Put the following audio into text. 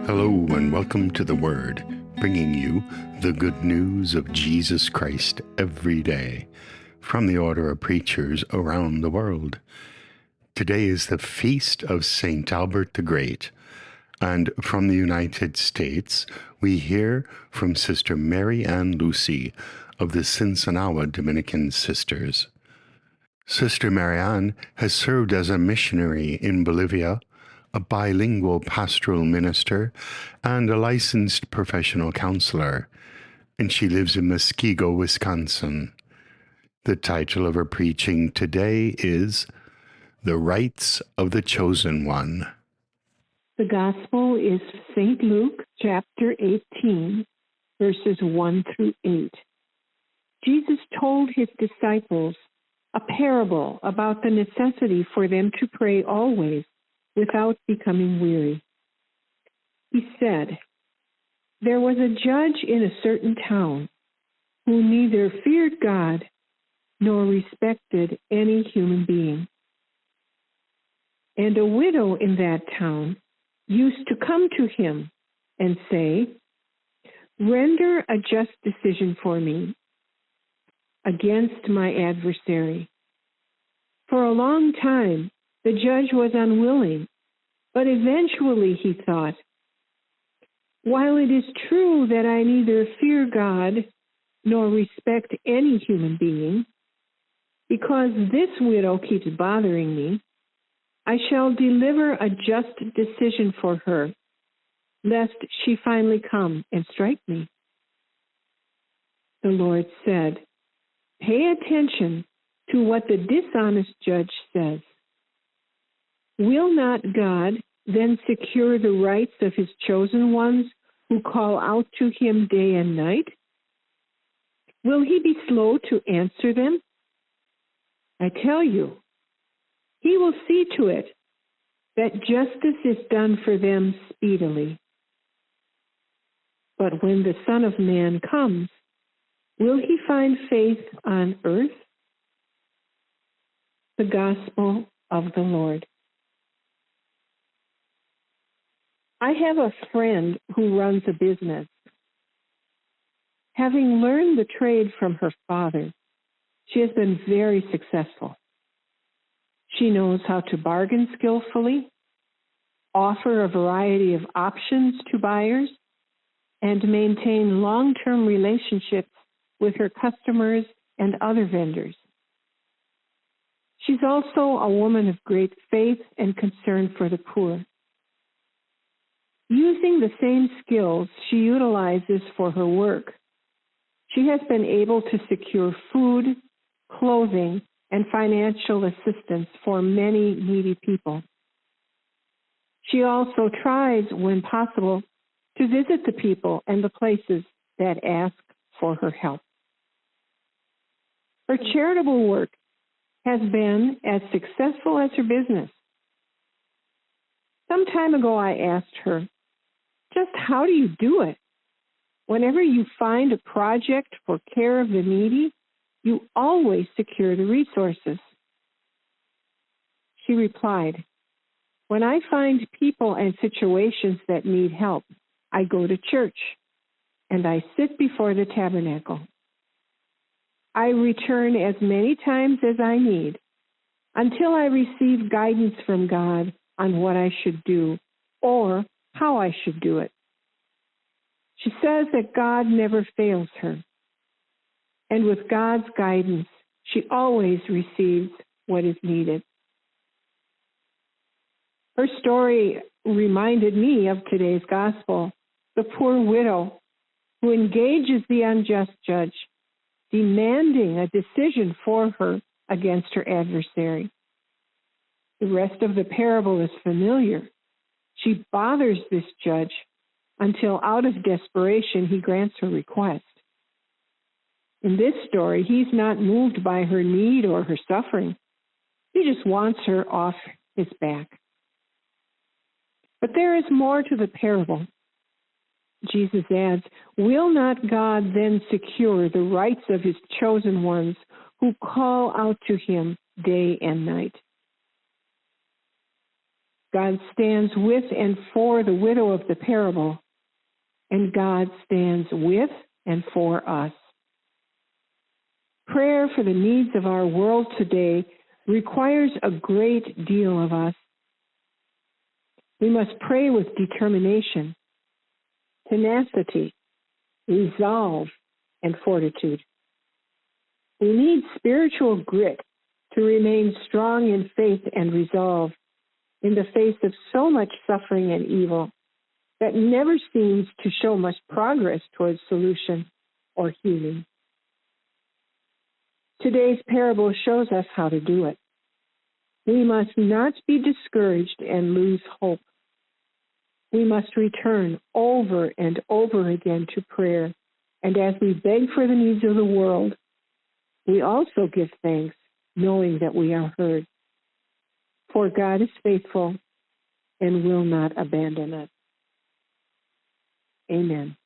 Hello and welcome to The Word, bringing you the good news of Jesus Christ every day from the order of preachers around the world. Today is the feast of St. Albert the Great, and from the United States, we hear from Sister Mary Ann Lucy of the Sinsinawa Dominican Sisters. Sister Mary Ann has served as a missionary in Bolivia, a bilingual pastoral minister, and a licensed professional counselor, and she lives in Muskego, Wisconsin. The title of her preaching today is The Rights of the Chosen One. The Gospel is St. Luke, chapter 18, verses 1 through 8. Jesus told his disciples a parable about the necessity for them to pray always without becoming weary. He said, "There was a judge in a certain town who neither feared God nor respected any human being. And a widow in that town used to come to him and say, 'Render a just decision for me against my adversary.' For a long time, the judge was unwilling, but eventually he thought, 'While it is true that I neither fear God nor respect any human being, because this widow keeps bothering me, I shall deliver a just decision for her, lest she finally come and strike me.' The Lord said, 'Pay attention to what the dishonest judge says. Will not God then secure the rights of his chosen ones who call out to him day and night? Will he be slow to answer them? I tell you, he will see to it that justice is done for them speedily. But when the Son of Man comes, will he find faith on earth?'" The Gospel of the Lord. I have a friend who runs a business. Having learned the trade from her father, she has been very successful. She knows how to bargain skillfully, offer a variety of options to buyers, and maintain long-term relationships with her customers and other vendors. She's also a woman of great faith and concern for the poor. Using the same skills she utilizes for her work, she has been able to secure food, clothing, and financial assistance for many needy people. She also tries, when possible, to visit the people and the places that ask for her help. Her charitable work has been as successful as her business. Some time ago, I asked her, "Just how do you do it? Whenever you find a project for care of the needy, you always secure the resources." She replied, "When I find people and situations that need help, I go to church and I sit before the tabernacle. I return as many times as I need until I receive guidance from God on what I should do or how I should do it." She says that God never fails her, and with God's guidance, she always receives what is needed. Her story reminded me of today's gospel, the poor widow who engages the unjust judge, demanding a decision for her against her adversary. The rest of the parable is familiar. She bothers this judge until, out of desperation, he grants her request. In this story, he's not moved by her need or her suffering. He just wants her off his back. But there is more to the parable. Jesus adds, "Will not God then secure the rights of his chosen ones who call out to him day and night?" God stands with and for the widow of the parable, and God stands with and for us. Prayer for the needs of our world today requires a great deal of us. We must pray with determination, tenacity, resolve, and fortitude. We need spiritual grit to remain strong in faith and resolve in the face of so much suffering and evil that never seems to show much progress towards solution or healing. Today's parable shows us how to do it. We must not be discouraged and lose hope. We must return over and over again to prayer, and as we beg for the needs of the world, we also give thanks, knowing that we are heard. For God is faithful and will not abandon us. Amen.